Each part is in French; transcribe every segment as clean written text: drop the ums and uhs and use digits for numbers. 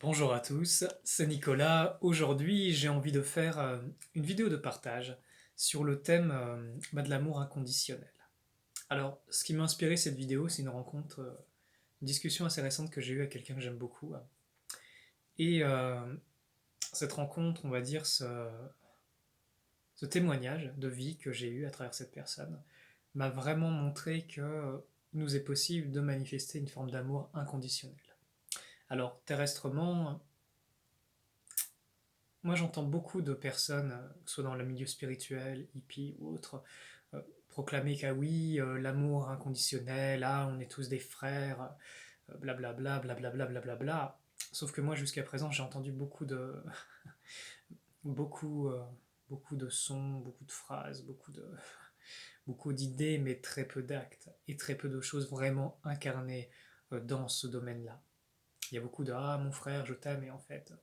Bonjour à tous, c'est Nicolas. Aujourd'hui, j'ai envie de faire une vidéo de partage sur le thème de l'amour inconditionnel. Alors, ce qui m'a inspiré cette vidéo, c'est une rencontre, une discussion assez récente que j'ai eue avec quelqu'un que j'aime beaucoup. Et cette rencontre, on va dire, ce témoignage de vie que j'ai eu à travers cette personne, m'a vraiment montré que il nous est possible de manifester une forme d'amour inconditionnel. Alors, terrestrement, moi, j'entends beaucoup de personnes, soit dans le milieu spirituel, hippie ou autre, proclamer qu'ah oui, l'amour inconditionnel, ah, on est tous des frères, blablabla, blablabla, blablabla. Sauf que moi, jusqu'à présent, j'ai entendu beaucoup, beaucoup de sons, beaucoup de phrases, beaucoup d'idées, mais très peu d'actes et très peu de choses vraiment incarnées dans ce domaine-là. Il y a beaucoup de ah mon frère je t'aime et en fait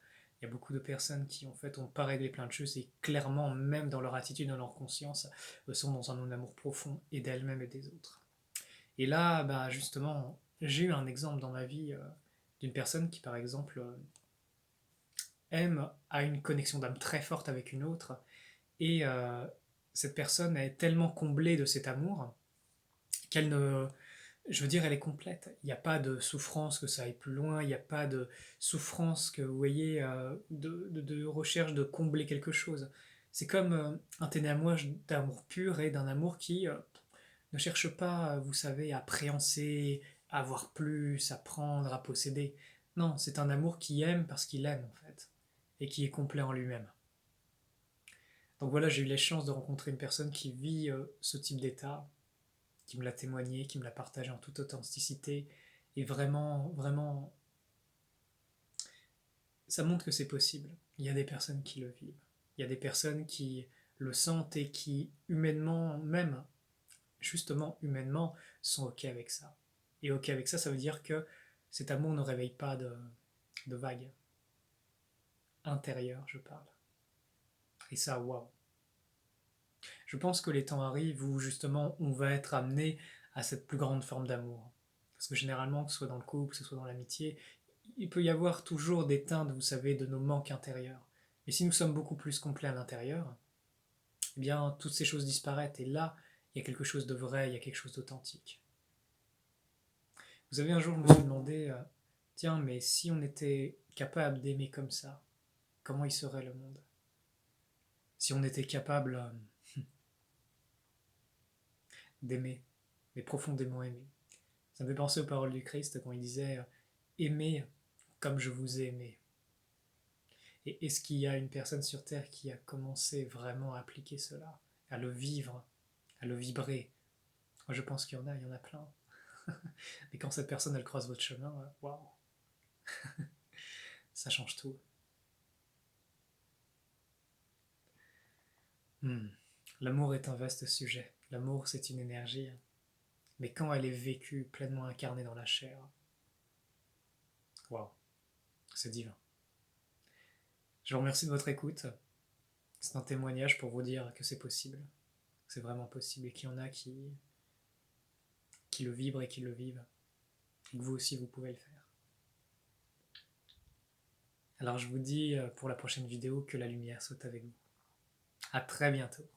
il y a beaucoup de personnes qui en fait ont pas réglé plein de choses et clairement même dans leur attitude, dans leur conscience sont dans un amour profond et d'elles-mêmes et des autres. Et là bah justement j'ai eu un exemple dans ma vie d'une personne qui par exemple aime, a une connexion d'âme très forte avec une autre et cette personne est tellement comblée de cet amour qu'elle ne, je veux dire, elle est complète. Il n'y a pas de souffrance que ça aille plus loin, il n'y a pas de souffrance que, vous voyez, de recherche de combler quelque chose. C'est comme un témoignage d'amour pur et d'un amour qui ne cherche pas, vous savez, à préhenser, à avoir plus, à prendre, à posséder. Non, c'est un amour qui aime parce qu'il aime, en fait, et qui est complet en lui-même. Donc voilà, j'ai eu la chance de rencontrer une personne qui vit ce type d'état, qui me l'a témoigné, qui me l'a partagé en toute authenticité. Et vraiment, vraiment, ça montre que c'est possible. Il y a des personnes qui le vivent. Il y a des personnes qui le sentent et qui, humainement, même, justement, humainement, sont OK avec ça. Et OK avec ça, ça veut dire que cet amour ne réveille pas de vagues. Intérieures, je parle. Et ça, waouh. Je pense que les temps arrivent où, justement, on va être amené à cette plus grande forme d'amour. Parce que généralement, que ce soit dans le couple, que ce soit dans l'amitié, il peut y avoir toujours des teintes, vous savez, de nos manques intérieurs. Et si nous sommes beaucoup plus complets à l'intérieur, eh bien, toutes ces choses disparaissent. Et là, il y a quelque chose de vrai, il y a quelque chose d'authentique. Vous savez, un jour, je me suis demandé, tiens, mais si on était capable d'aimer comme ça, comment il serait le monde? Si on était capable d'aimer, mais profondément aimer. Ça me fait penser aux paroles du Christ quand il disait aimez comme je vous ai aimé. Et est-ce qu'il y a une personne sur Terre qui a commencé vraiment à appliquer cela, à le vivre, à le vibrer? Moi je pense qu'il y en a plein. Et quand cette personne elle croise votre chemin, waouh, ça change tout. Hmm. L'amour est un vaste sujet. L'amour c'est une énergie, mais quand elle est vécue, pleinement incarnée dans la chair, waouh, c'est divin. Je vous remercie de votre écoute. C'est un témoignage pour vous dire que c'est possible. C'est vraiment possible et qu'il y en a qui le vibrent et qui le vivent. Et que vous aussi vous pouvez le faire. Alors je vous dis pour la prochaine vidéo que la lumière soit avec vous. À très bientôt.